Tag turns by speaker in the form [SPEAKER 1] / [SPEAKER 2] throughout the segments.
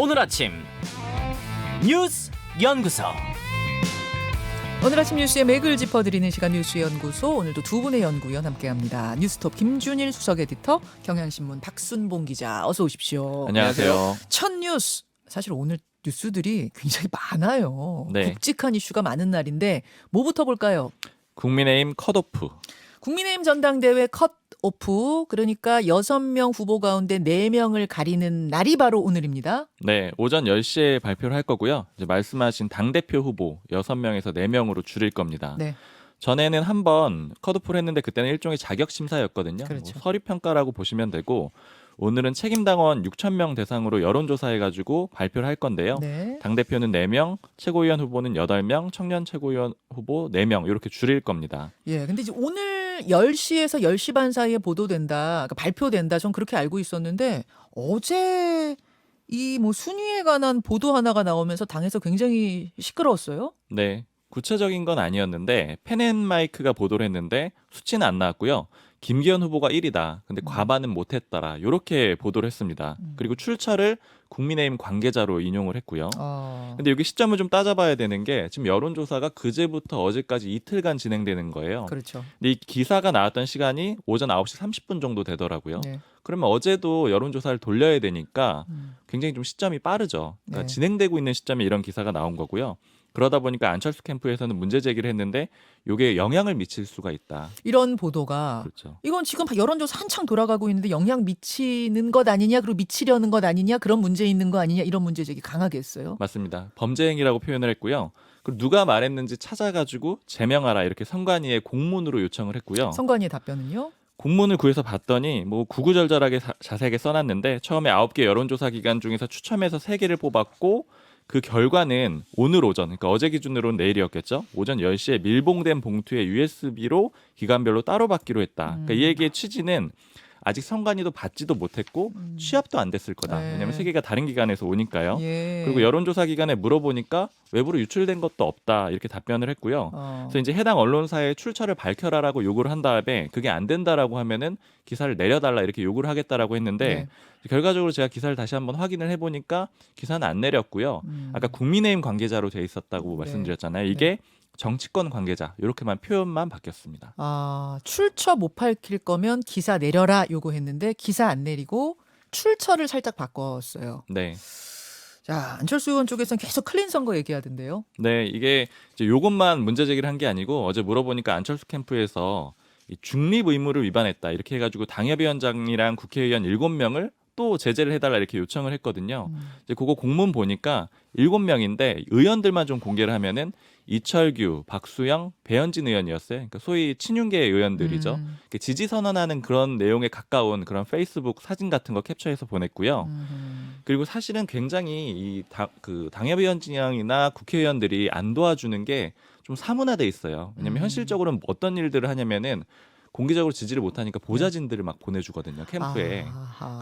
[SPEAKER 1] 오늘 아침 뉴스 연구소.
[SPEAKER 2] 오늘 아침 뉴스의 맥을 짚어드리는 시간 뉴스연구소. 오늘도 두 분의 연구위원 함께합니다. 뉴스톱 김준일 수석 에디터, 경향신문 박순봉 기자, 어서 오십시오.
[SPEAKER 3] 안녕하세요.
[SPEAKER 2] 첫 뉴스, 사실 오늘 뉴스들이 굉장히 많아요.
[SPEAKER 3] 네.
[SPEAKER 2] 굵직한 이슈가 많은 날인데 뭐부터 볼까요?
[SPEAKER 3] 국민의힘 컷오프.
[SPEAKER 2] 국민의힘 전당대회 컷오프, 그러니까 6명 후보 가운데 4명을 가리는 날이 바로 오늘입니다.
[SPEAKER 3] 네, 오전 10시에 발표를 할 거고요. 이제 말씀하신 당대표 후보 6명에서 4명으로 줄일 겁니다.
[SPEAKER 2] 네.
[SPEAKER 3] 전에는 한번 컷오프를 했는데 그때는 일종의 자격 심사였거든요.
[SPEAKER 2] 그렇죠.
[SPEAKER 3] 서류 평가라고 보시면 되고, 오늘은 책임당원 6,000명 대상으로 여론조사해가지고 발표를 할 건데요.
[SPEAKER 2] 네.
[SPEAKER 3] 당대표는 4명, 최고위원 후보는 8명, 청년 최고위원 후보 4명 이렇게 줄일 겁니다.
[SPEAKER 2] 예, 근데 이제 오늘 10시에서 10시 반 사이에 보도된다, 그러니까 발표된다, 전 그렇게 알고 있었는데 어제 이 뭐 순위에 관한 보도 하나가 나오면서 당에서 굉장히 시끄러웠어요.
[SPEAKER 3] 네, 구체적인 건 아니었는데 펜앤마이크가 보도를 했는데 수치는 안 나왔고요. 김기현 후보가 1위다. 근데 과반은 못했더라. 이렇게 보도를 했습니다. 그리고 출처를 국민의힘 관계자로 인용을 했고요. 근데 여기 시점을 좀 따져봐야 되는 게, 지금 여론조사가 그제부터 어제까지 이틀간 진행되는 거예요.
[SPEAKER 2] 그렇죠.
[SPEAKER 3] 근데 이 기사가 나왔던 시간이 오전 9시 30분 정도 되더라고요.
[SPEAKER 2] 네.
[SPEAKER 3] 그러면 어제도 여론조사를 돌려야 되니까 굉장히 좀 시점이 빠르죠. 그러니까
[SPEAKER 2] 네.
[SPEAKER 3] 진행되고 있는 시점에 이런 기사가 나온 거고요. 그러다 보니까 안철수 캠프에서는 문제 제기를 했는데 이게 영향을 미칠 수가 있다.
[SPEAKER 2] 이런 보도가,
[SPEAKER 3] 그렇죠.
[SPEAKER 2] 이건 지금 여론조사 한창 돌아가고 있는데 영향 미치는 것 아니냐, 그리고 미치려는 것 아니냐, 그런 문제 있는 거 아니냐, 이런 문제 제기 강하게 했어요.
[SPEAKER 3] 맞습니다. 범죄 행위라고 표현을 했고요. 그리고 누가 말했는지 찾아가지고 제명하라 이렇게 선관위에 공문으로 요청을 했고요.
[SPEAKER 2] 선관위의 답변은요?
[SPEAKER 3] 공문을 구해서 봤더니 뭐 구구절절하게 자세하게 써놨는데, 처음에 9개 여론조사 기관 중에서 추첨해서 3개를 뽑았고, 그 결과는 오늘 오전, 그러니까 어제 기준으로는 내일이었겠죠. 오전 10시에 밀봉된 봉투에 USB로 기관별로 따로 받기로 했다. 그러니까 이 얘기의 취지는 아직 선관위도 받지도 못했고 취합도 안 됐을 거다.
[SPEAKER 2] 네.
[SPEAKER 3] 왜냐하면 3개가 다른 기관에서 오니까요.
[SPEAKER 2] 예.
[SPEAKER 3] 그리고 여론조사 기관에 물어보니까 외부로 유출된 것도 없다 이렇게 답변을 했고요. 그래서 이제 해당 언론사에 출처를 밝혀라라고 요구를 한 다음에 그게 안 된다라고 하면은 기사를 내려달라 이렇게 요구를 하겠다라고 했는데,
[SPEAKER 2] 네.
[SPEAKER 3] 결과적으로 제가 기사를 다시 한번 확인을 해보니까 기사는 안 내렸고요. 아까 국민의힘 관계자로 돼 있었다고
[SPEAKER 2] 네.
[SPEAKER 3] 말씀드렸잖아요. 이게 정치권 관계자 이렇게만 표현만 바뀌었습니다.
[SPEAKER 2] 출처 못 밝힐 거면 기사 내려라 요구했는데 기사 안 내리고 출처를 살짝 바꿨어요.
[SPEAKER 3] 네.
[SPEAKER 2] 자, 안철수 의원 쪽에서는 계속 클린 선거 얘기하던데요.
[SPEAKER 3] 네, 이게 이제 요것만 문제 제기를 한 게 아니고, 어제 물어보니까 안철수 캠프에서 이 중립 의무를 위반했다 이렇게 해가지고 당협위원장이랑 국회의원 7명을 또 제재를 해달라 이렇게 요청을 했거든요. 이제 그거 공문 보니까 7명인데 의원들만 좀 공개를 하면은 이철규, 박수영, 배현진 의원이었어요. 그러니까 소위 친윤계 의원들이죠. 지지 선언하는 그런 내용에 가까운 그런 페이스북 사진 같은 거 캡처해서 보냈고요. 그리고 사실은 굉장히 그 당협위원장이나 국회의원들이 안 도와주는 게 좀 사문화돼 있어요. 왜냐면 현실적으로는 어떤 일들을 하냐면은 공개적으로 지지를 못하니까 보좌진들을 막 보내주거든요, 캠프에.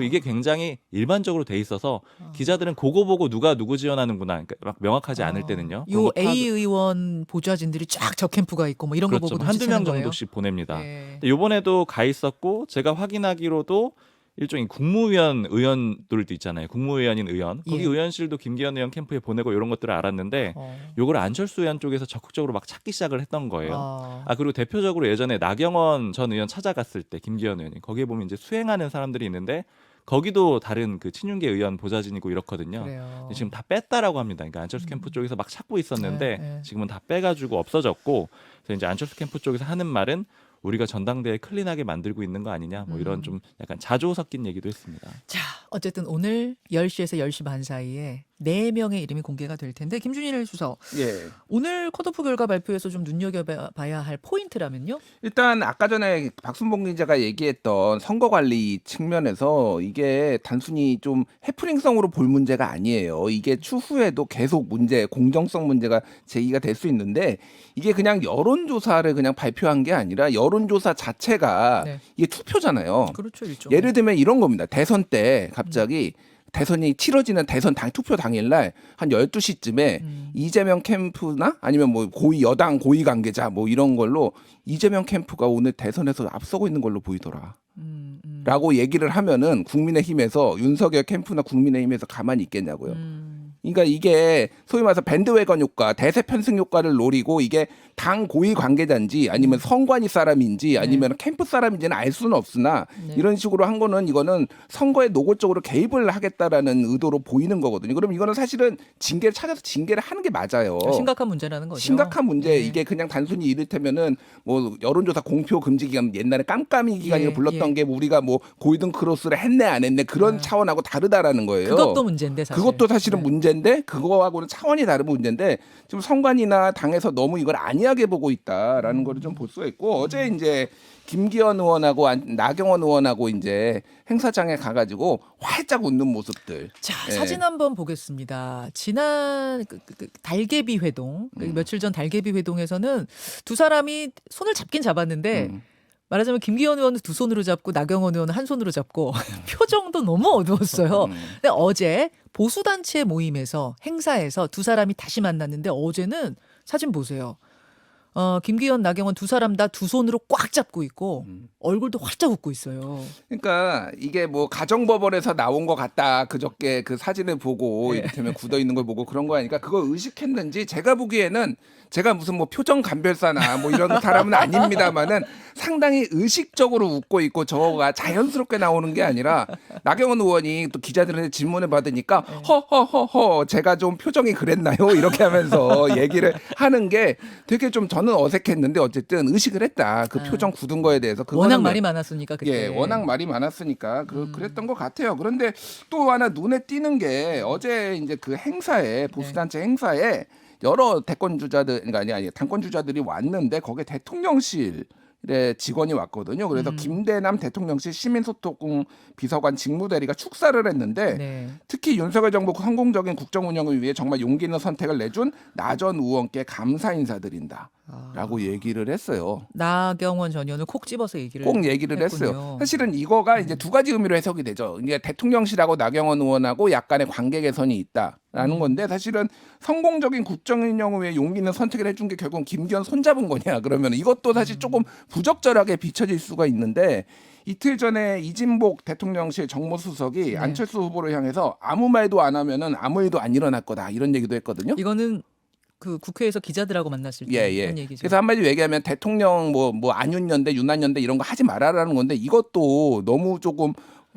[SPEAKER 3] 이게 굉장히 일반적으로 돼 있어서 기자들은 그거 보고 누가 누구 지원하는구나, 그러니까 막 명확하지 않을 때는요.
[SPEAKER 2] 요 A 의원 보좌진들이 쫙 저 캠프가 있고 뭐 이런
[SPEAKER 3] 그렇죠.
[SPEAKER 2] 거 보고
[SPEAKER 3] 한두 명
[SPEAKER 2] 눈치채는 거예요?
[SPEAKER 3] 정도씩 보냅니다.
[SPEAKER 2] 네.
[SPEAKER 3] 근데 이번에도 가 있었고, 제가 확인하기로도 일종의 국무위원 의원들도 있잖아요. 국무위원인 의원. 거기
[SPEAKER 2] 예.
[SPEAKER 3] 의원실도 김기현 의원 캠프에 보내고 이런 것들을 알았는데, 요걸 안철수 의원 쪽에서 적극적으로 막 찾기 시작을 했던 거예요. 그리고 대표적으로 예전에 나경원 전 의원 찾아갔을 때 김기현 의원이, 거기에 보면 이제 수행하는 사람들이 있는데 거기도 다른 그 친윤계 의원 보좌진이고 이렇거든요.
[SPEAKER 2] 그래요.
[SPEAKER 3] 지금 다 뺐다라고 합니다. 그러니까 안철수 캠프 쪽에서 막 찾고 있었는데
[SPEAKER 2] 네.
[SPEAKER 3] 지금은 다 빼가지고 없어졌고, 그래서 이제 안철수 캠프 쪽에서 하는 말은 우리가 전당대회 클린하게 만들고 있는 거 아니냐, 뭐 이런 좀 약간 자조 섞인 얘기도 했습니다.
[SPEAKER 2] 자, 어쨌든 오늘 10시에서 10시 반 사이에 4명의 이름이 공개가 될 텐데, 김준일 수석,
[SPEAKER 4] 예.
[SPEAKER 2] 오늘 컷오프 결과 발표에서 좀 눈여겨봐야 할 포인트라면요?
[SPEAKER 4] 일단 아까 전에 박순봉 기자가 얘기했던 선거 관리 측면에서 이게 단순히 좀 해프닝성으로 볼 문제가 아니에요. 이게 추후에도 계속 공정성 문제가 제기가 될 수 있는데, 이게 그냥 여론조사를 그냥 발표한 게 아니라 여론조사 자체가
[SPEAKER 2] 네.
[SPEAKER 4] 이게 투표잖아요.
[SPEAKER 2] 그렇죠, 일종.
[SPEAKER 4] 예를 들면 이런 겁니다. 대선 때 갑자기 대선이 치러지는 대선 투표 당일날 한 12시쯤에 이재명 캠프나 아니면 뭐 여당 고위 관계자 뭐 이런 걸로 이재명 캠프가 오늘 대선에서 앞서고 있는 걸로 보이더라. 라고 얘기를 하면은 국민의힘에서 윤석열 캠프나 국민의힘에서 가만히 있겠냐고요. 그러니까 이게 소위 말해서 밴드웨건 효과, 대세 편승 효과를 노리고 이게 당 고위 관계자인지 아니면 선관위 사람인지 아니면 캠프 사람인지는 알 수는 없으나
[SPEAKER 2] 네.
[SPEAKER 4] 이런 식으로 한 거는 이거는 선거에 노골적으로 개입을 하겠다라는 의도로 보이는 거거든요. 그럼 이거는 사실은 징계를 찾아서 징계를 하는 게 맞아요.
[SPEAKER 2] 심각한 문제라는 거죠.
[SPEAKER 4] 심각한 문제.
[SPEAKER 2] 네.
[SPEAKER 4] 이게 그냥 단순히 이를테면은 뭐 여론조사 공표 금지 기간 옛날에 깜깜이 기간이라
[SPEAKER 2] 예,
[SPEAKER 4] 불렀던
[SPEAKER 2] 예.
[SPEAKER 4] 게 우리가 뭐 고이든 크로스를 했네 안 했네 그런 차원하고 다르다라는 거예요.
[SPEAKER 2] 그것도 문제인데 사실.
[SPEAKER 4] 그것도 사실은
[SPEAKER 2] 네.
[SPEAKER 4] 문제인데 그거하고는 차원이 다른 문제인데 지금 선관위나 당에서 너무 이걸 안이하게 보고 있다라는 거를 좀 볼 수가 있고 어제 이제 김기현 의원하고 나경원 의원하고 이제 행사장에 가가지고 활짝 웃는 모습들.
[SPEAKER 2] 자,
[SPEAKER 4] 예.
[SPEAKER 2] 사진 한번 보겠습니다. 지난 달개비 회동, 며칠 전 달개비 회동에서는 두 사람이 손을 잡긴 잡았는데 말하자면 김기현 의원은 두 손으로 잡고 나경원 의원은 한 손으로 잡고 표정도 너무 어두웠어요. 근데 어제 보수단체 모임에서 행사에서 두 사람이 다시 만났는데 어제는 사진 보세요. 김기현, 나경원 두 사람 다 두 손으로 꽉 잡고 있고 얼굴도 활짝 웃고 있어요.
[SPEAKER 4] 그러니까 이게 뭐 가정법원에서 나온 것 같다. 그저께 그 사진을 보고
[SPEAKER 2] 네.
[SPEAKER 4] 이를테면 굳어 있는 걸 보고 그런 거 아니까 그거 의식했는지 제가 보기에는 제가 무슨 뭐 표정 감별사나 뭐 이런 사람은 아닙니다만은 상당히 의식적으로 웃고 있고 저거가 자연스럽게 나오는 게 아니라 나경원 의원이 또 기자들한테 질문을 받으니까 허허허허 제가 좀 표정이 그랬나요? 이렇게 하면서 얘기를 하는 게 되게 좀 저는 어색했는데 어쨌든 의식을 했다. 그 표정 굳은 거에 대해서 그거는
[SPEAKER 2] 워낙 말이 많았으니까 그때.
[SPEAKER 4] 예, 워낙 말이 많았으니까 그랬던 것 같아요. 그런데 또 하나 눈에 띄는 게 어제 이제 그 행사에 보수단체 행사에 여러 대권 주자들, 그러니까 아니 당권 주자들이 왔는데 거기에 대통령실의 직원이 왔거든요. 그래서 김대남 대통령실 시민소통 비서관 직무대리가 축사를 했는데
[SPEAKER 2] 네.
[SPEAKER 4] 특히 윤석열 정부 성공적인 국정 운영을 위해 정말 용기 있는 선택을 내준 나 전 의원께 감사 인사드린다라고 얘기를 했어요.
[SPEAKER 2] 나경원 전 의원을 콕 집어서 얘기를
[SPEAKER 4] 꼭 얘기를
[SPEAKER 2] 했군요.
[SPEAKER 4] 했어요. 사실은 이거가 이제 두 가지 의미로 해석이 되죠. 이게 대통령실하고 나경원 의원하고 약간의 관계 개선이 있다라는 건데 사실은 성공적인 국정 운영을 위해 용기 있는 선택을 해준 게 결국 김기현 손잡은 거냐 그러면 이것도 사실 조금 부적절하게 비춰질 수가 있는데 이틀 전에 이진복 대통령실 정무수석이
[SPEAKER 2] 네.
[SPEAKER 4] 안철수 후보를 향해서 아무 말도 안 하면은 아무 일도 안 일어날 거다 이런 얘기도 했거든요.
[SPEAKER 2] 이거는 그 국회에서 기자들하고 만났을 때
[SPEAKER 4] 예.
[SPEAKER 2] 그런 얘기죠.
[SPEAKER 4] 그래서 한마디로 얘기하면 대통령 뭐 안윤연대, 윤한연대 이런 거 하지 말아라는 건데 이것도 너무 조금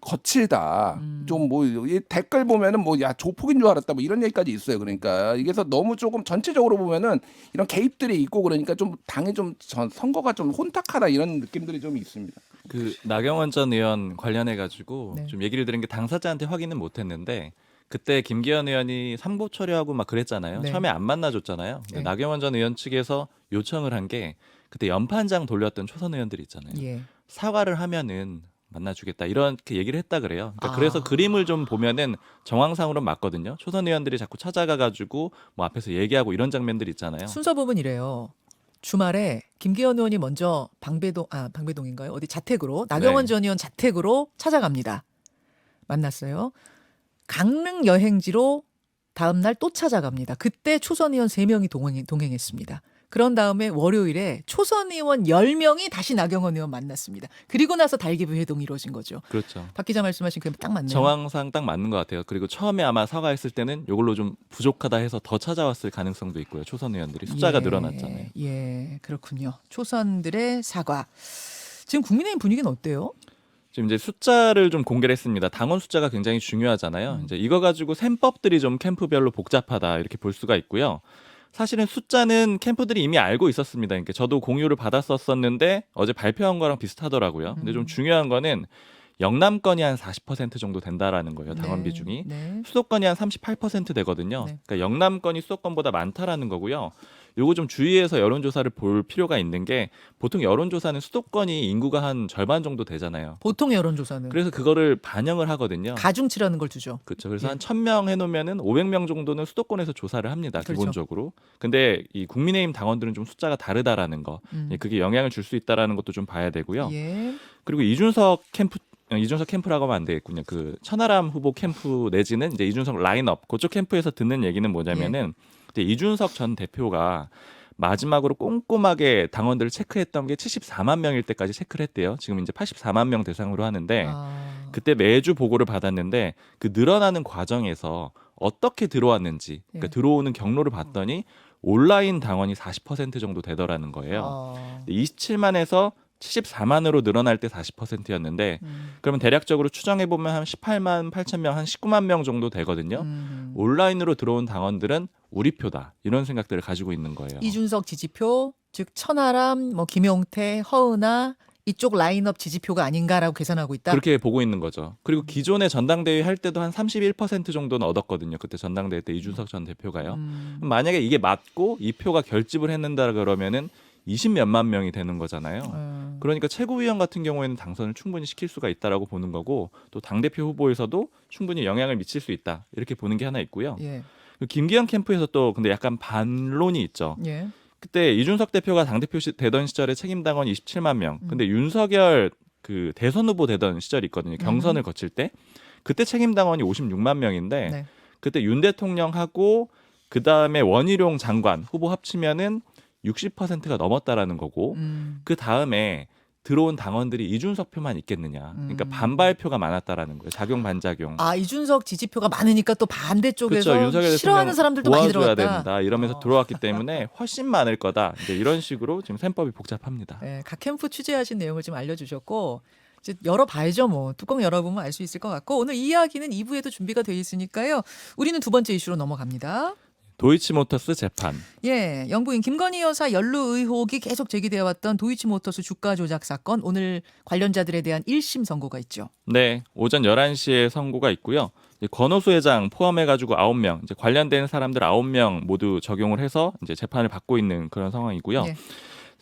[SPEAKER 4] 거칠다. 좀 뭐 댓글 보면은 뭐 야 조폭인 줄 알았다 뭐 이런 얘기까지 있어요. 그러니까 이게서 너무 조금 전체적으로 보면은 이런 개입들이 있고 그러니까 좀 당이 좀 선거가 좀 혼탁하다 이런 느낌들이 좀 있습니다.
[SPEAKER 3] 그 나경원 전 의원 관련해 가지고
[SPEAKER 2] 네.
[SPEAKER 3] 좀 얘기를 들은 게 당사자한테 확인은 못했는데 그때 김기현 의원이 상보 처리하고 막 그랬잖아요.
[SPEAKER 2] 네.
[SPEAKER 3] 처음에 안 만나줬잖아요. 근데
[SPEAKER 2] 네.
[SPEAKER 3] 나경원 전 의원 측에서 요청을 한 게 그때 연판장 돌렸던 초선 의원들 있잖아요.
[SPEAKER 2] 예.
[SPEAKER 3] 사과를 하면은 만나주겠다 이렇게 얘기를 했다 그래요. 그러니까
[SPEAKER 2] 아.
[SPEAKER 3] 그래서 그림을 좀 보면은 정황상으로는 맞거든요. 초선 의원들이 자꾸 찾아가가지고 뭐 앞에서 얘기하고 이런 장면들 있잖아요.
[SPEAKER 2] 순서 보면 이래요. 주말에 김기현 의원이 먼저 방배동인가요? 어디 자택으로 나경원
[SPEAKER 3] 네.
[SPEAKER 2] 전 의원 자택으로 찾아갑니다. 만났어요. 강릉 여행지로 다음 날 또 찾아갑니다. 그때 초선 의원 3명이 동행했습니다. 그런 다음에 월요일에 초선 의원 10명이 다시 나경원 의원 만났습니다. 그리고 나서 달기부 회동이 이루어진 거죠.
[SPEAKER 3] 그렇죠.
[SPEAKER 2] 박 기자 말씀하신 그게 딱 맞네요.
[SPEAKER 3] 정황상 딱 맞는 것 같아요. 그리고 처음에 아마 사과했을 때는 이걸로 좀 부족하다 해서 더 찾아왔을 가능성도 있고요. 초선 의원들이 숫자가 늘어났잖아요.
[SPEAKER 2] 예, 그렇군요. 초선들의 사과. 지금 국민의힘 분위기는 어때요?
[SPEAKER 3] 지금 이제 숫자를 좀 공개를 했습니다. 당원 숫자가 굉장히 중요하잖아요. 이제 이거 가지고 셈법들이 좀 캠프별로 복잡하다 이렇게 볼 수가 있고요. 사실은 숫자는 캠프들이 이미 알고 있었습니다. 그러니까 저도 공유를 받았었는데 어제 발표한 거랑 비슷하더라고요. 근데 좀 중요한 거는 영남권이 한 40% 정도 된다라는 거예요. 당원
[SPEAKER 2] 네,
[SPEAKER 3] 비중이.
[SPEAKER 2] 네.
[SPEAKER 3] 수도권이 한 38% 되거든요.
[SPEAKER 2] 네.
[SPEAKER 3] 그러니까 영남권이 수도권보다 많다라는 거고요. 요거 좀 주의해서 여론조사를 볼 필요가 있는 게 보통 여론조사는 수도권이 인구가 한 절반 정도 되잖아요.
[SPEAKER 2] 보통 여론조사는
[SPEAKER 3] 그래서 그거를 반영을 하거든요.
[SPEAKER 2] 가중치라는 걸 주죠.
[SPEAKER 3] 그렇죠. 그래서
[SPEAKER 2] 예.
[SPEAKER 3] 한 1,000명 해놓으면은 500명 정도는 수도권에서 조사를 합니다.
[SPEAKER 2] 그렇죠.
[SPEAKER 3] 기본적으로. 근데 이 국민의힘 당원들은 좀 숫자가 다르다라는 거, 예, 그게 영향을 줄 수 있다라는 것도 좀 봐야 되고요.
[SPEAKER 2] 예.
[SPEAKER 3] 그리고 이준석 캠프라고 하면 안 되겠군요. 그 천하람 후보 캠프 내지는 이제 이준석 라인업 그쪽 캠프에서 듣는 얘기는 뭐냐면은 이제 이준석 전 대표가 마지막으로 꼼꼼하게 당원들을 체크했던 게 74만 명일 때까지 체크를 했대요. 지금 이제 84만 명 대상으로 하는데 그때 매주 보고를 받았는데 그 늘어나는 과정에서 어떻게 들어왔는지 그러니까
[SPEAKER 2] 예.
[SPEAKER 3] 들어오는 경로를 봤더니 온라인 당원이 40% 정도 되더라는 거예요.
[SPEAKER 2] 어.
[SPEAKER 3] 27만에서 74만으로 늘어날 때 40%였는데 그러면 대략적으로 추정해 보면 한 18만 8천 명, 한 19만 명 정도 되거든요. 온라인으로 들어온 당원들은 우리 표다 이런 생각들을 가지고 있는 거예요.
[SPEAKER 2] 이준석 지지표, 즉 천하람, 뭐 김용태, 허은하 이쪽 라인업 지지표가 아닌가라고 계산하고 있다.
[SPEAKER 3] 그렇게 보고 있는 거죠. 그리고 기존에 전당대회 할 때도 한 31% 정도는 얻었거든요. 그때 전당대회 때 이준석 전 대표가요. 만약에 이게 맞고 이 표가 결집을 했는다 그러면은 20몇만 명이 되는 거잖아요. 그러니까 최고위원 같은 경우에는 당선을 충분히 시킬 수가 있다라고 보는 거고 또 당대표 후보에서도 충분히 영향을 미칠 수 있다. 이렇게 보는 게 하나 있고요.
[SPEAKER 2] 예.
[SPEAKER 3] 김기현 캠프에서 또 근데 약간 반론이 있죠.
[SPEAKER 2] 예.
[SPEAKER 3] 그때 이준석 대표가 당대표 되던 시절에 책임당원 27만 명. 근데 윤석열 그 대선 후보 되던 시절이 있거든요. 경선을 거칠 때. 그때 책임당원이 56만 명인데
[SPEAKER 2] 네.
[SPEAKER 3] 그때 윤 대통령하고 그다음에 원희룡 장관 후보 합치면은 60%가 넘었다라는 거고 그 다음에 들어온 당원들이 이준석 표만 있겠느냐. 그러니까 반발표가 많았다라는 거예요. 작용 반작용.
[SPEAKER 2] 아 이준석 지지표가 많으니까 또 반대쪽에서
[SPEAKER 3] 그렇죠. 윤석열
[SPEAKER 2] 싫어하는
[SPEAKER 3] 대통령
[SPEAKER 2] 사람들도 많이
[SPEAKER 3] 도와줘야
[SPEAKER 2] 들어갔다.
[SPEAKER 3] 된다. 이러면서 들어왔기 때문에 훨씬 많을 거다. 이제 이런 식으로 지금 셈법이 복잡합니다.
[SPEAKER 2] 네, 각 캠프 취재하신 내용을 좀 알려주셨고 이제 열어봐야죠. 뭐 뚜껑 열어보면 알 수 있을 것 같고 오늘 이 이야기는 2부에도 준비가 돼 있으니까요. 우리는 두 번째 이슈로 넘어갑니다.
[SPEAKER 3] 도이치모터스 재판.
[SPEAKER 2] 예, 영부인 김건희 여사 연루 의혹이 계속 제기되어 왔던 도이치모터스 주가 조작 사건 오늘 관련자들에 대한 1심 선고가 있죠.
[SPEAKER 3] 네, 오전 11시에 선고가 있고요. 이제 권오수 회장 포함해가지고 9명, 이제 관련된 사람들 9명 모두 적용을 해서 이제 재판을 받고 있는 그런 상황이고요.
[SPEAKER 2] 예.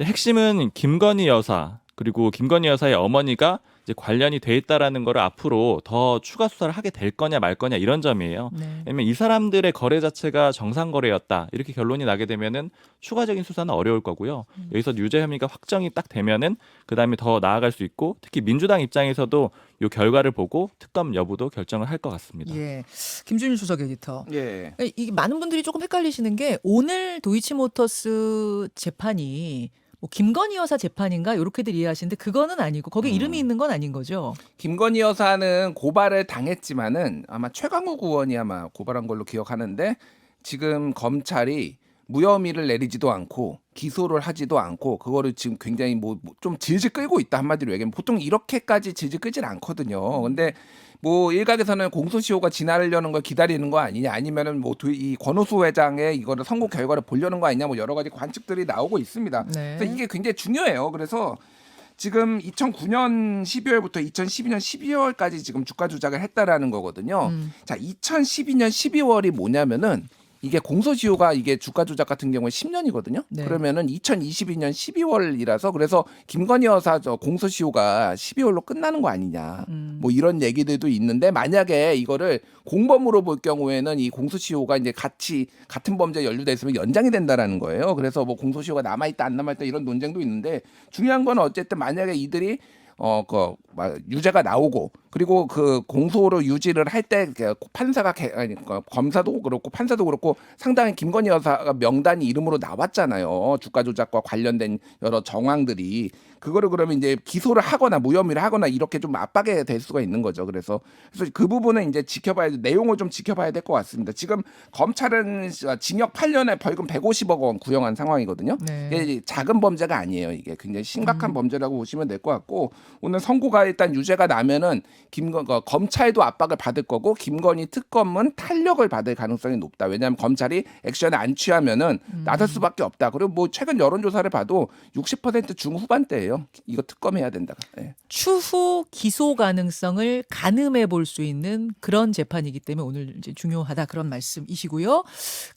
[SPEAKER 3] 핵심은 김건희 여사 그리고 김건희 여사의 어머니가 이제 관련이 돼 있다라는 거를 앞으로 더 추가 수사를 하게 될 거냐 말 거냐 이런 점이에요.
[SPEAKER 2] 네.
[SPEAKER 3] 왜냐면 이 사람들의 거래 자체가 정상 거래였다 이렇게 결론이 나게 되면은 추가적인 수사는 어려울 거고요. 여기서 유죄 혐의가 확정이 딱 되면은 그 다음에 더 나아갈 수 있고 특히 민주당 입장에서도 이 결과를 보고 특검 여부도 결정을 할 것 같습니다.
[SPEAKER 2] 예, 김준일 수석 에디터.
[SPEAKER 4] 예.
[SPEAKER 2] 이게 많은 분들이 조금 헷갈리시는 게 오늘 도이치모터스 재판이 뭐 김건희 여사 재판인가 이렇게들 이해하시는데 그거는 아니고 거기에 이름이 있는 건 아닌 거죠.
[SPEAKER 4] 김건희 여사는 고발을 당했지만은 아마 최강욱 의원이 아마 고발한 걸로 기억하는데 지금 검찰이 무혐의를 내리지도 않고 기소를 하지도 않고 그거를 지금 굉장히 뭐 좀 질질 끌고 있다 한마디로 얘기하면 보통 이렇게까지 질질 끌질 않거든요. 근데 뭐 일각에서는 공소시효가 지나려는 걸 기다리는 거 아니냐 아니면은 뭐 이 권오수 회장의 이거를 선고 결과를 보려는 거 아니냐 뭐 여러 가지 관측들이 나오고 있습니다.
[SPEAKER 2] 네.
[SPEAKER 4] 그래서 이게 굉장히 중요해요. 그래서 지금 2009년 12월부터 2012년 12월까지 지금 주가 조작을 했다라는 거거든요. 자, 2012년 12월이 뭐냐면은 이게 공소시효가 이게 주가 조작 같은 경우에 10년이거든요.
[SPEAKER 2] 네.
[SPEAKER 4] 그러면은 2022년 12월이라서 그래서 김건희 여사 저 공소시효가 12월로 끝나는 거 아니냐. 뭐 이런 얘기들도 있는데 만약에 이거를 공범으로 볼 경우에는 이 공소시효가 이제 같은 범죄에 연루돼 있으면 연장이 된다라는 거예요. 그래서 뭐 공소시효가 남아 있다 안 남아 있다 이런 논쟁도 있는데 중요한 건 어쨌든 만약에 이들이 유죄가 나오고 그리고 그 공소로 유지를 할 때 판사가 검사도 그렇고 판사도 그렇고 상당히 김건희 여사가 명단이 이름으로 나왔잖아요. 주가 조작과 관련된 여러 정황들이 그거를 그러면 이제 기소를 하거나 무혐의를 하거나 이렇게 좀 압박이 될 수가 있는 거죠. 그래서 그 부분은 이제 내용을 좀 지켜봐야 될 것 같습니다. 지금 검찰은 징역 8년에 벌금 150억 원 구형한 상황이거든요.
[SPEAKER 2] 네.
[SPEAKER 4] 이게 작은 범죄가 아니에요. 이게 굉장히 심각한 범죄라고 보시면 될 것 같고 오늘 선고가 일단 유죄가 나면은 검찰도 압박을 받을 거고 김건희 특검은 탄력을 받을 가능성이 높다. 왜냐하면 검찰이 액션을 안 취하면은 나설 수밖에 없다. 그리고 뭐 최근 여론조사를 봐도 60% 중후반대예요. 이거 특검해야 된다. 네.
[SPEAKER 2] 추후 기소 가능성을 가늠해 볼 수 있는 그런 재판이기 때문에 오늘 이제 중요하다 그런 말씀이시고요.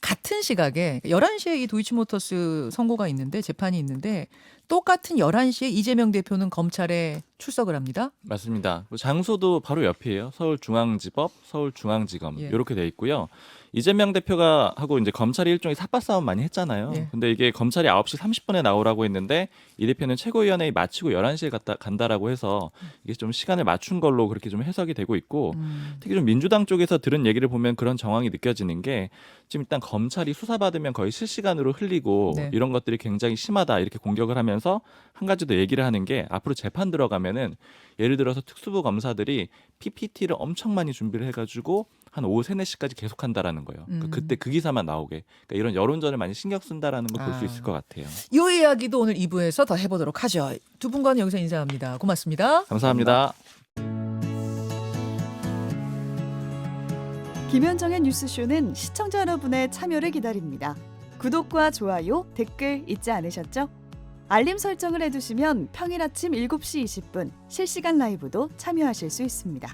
[SPEAKER 2] 같은 시각에 11시에 이 도이치모터스 선고가 있는데 재판이 있는데 똑같은 11시에 이재명 대표는 검찰에 출석을 합니다.
[SPEAKER 3] 맞습니다. 장소도 바로 옆이에요. 서울중앙지법, 서울중앙지검
[SPEAKER 2] 예.
[SPEAKER 3] 이렇게 돼 있고요. 이재명 대표가 하고 이제 검찰이 일종의 삿바 싸움 많이 했잖아요.
[SPEAKER 2] 예.
[SPEAKER 3] 근데 이게 검찰이 9시 30분에 나오라고 했는데 이 대표는 최고위원회의 마치고 11시에 간다라고 해서 이게 좀 시간을 맞춘 걸로 그렇게 좀 해석이 되고 있고 특히 좀 민주당 쪽에서 들은 얘기를 보면 그런 정황이 느껴지는 게 지금 일단 검찰이 수사받으면 거의 실시간으로 흘리고
[SPEAKER 2] 네.
[SPEAKER 3] 이런 것들이 굉장히 심하다 이렇게 공격을 하면서 한 가지 더 얘기를 하는 게 앞으로 재판 들어가면은 예를 들어서 특수부 검사들이 PPT를 엄청 많이 준비를 해가지고 한 오후 3, 4시까지 계속 한다라는 거예요. 그러니까 그때 그 기사만 나오게. 그러니까 이런 여론전을 많이 신경 쓴다라는 걸 볼 수 있을 것 같아요.
[SPEAKER 2] 이 이야기도 오늘 2부에서 더 해보도록 하죠. 두 분과는 여기서 인사합니다. 고맙습니다.
[SPEAKER 3] 감사합니다.
[SPEAKER 5] 김현정의 뉴스쇼는 시청자 여러분의 참여를 기다립니다. 구독과 좋아요, 댓글 잊지 않으셨죠? 알림 설정을 해두시면 평일 아침 7시 20분 실시간 라이브도 참여하실 수 있습니다.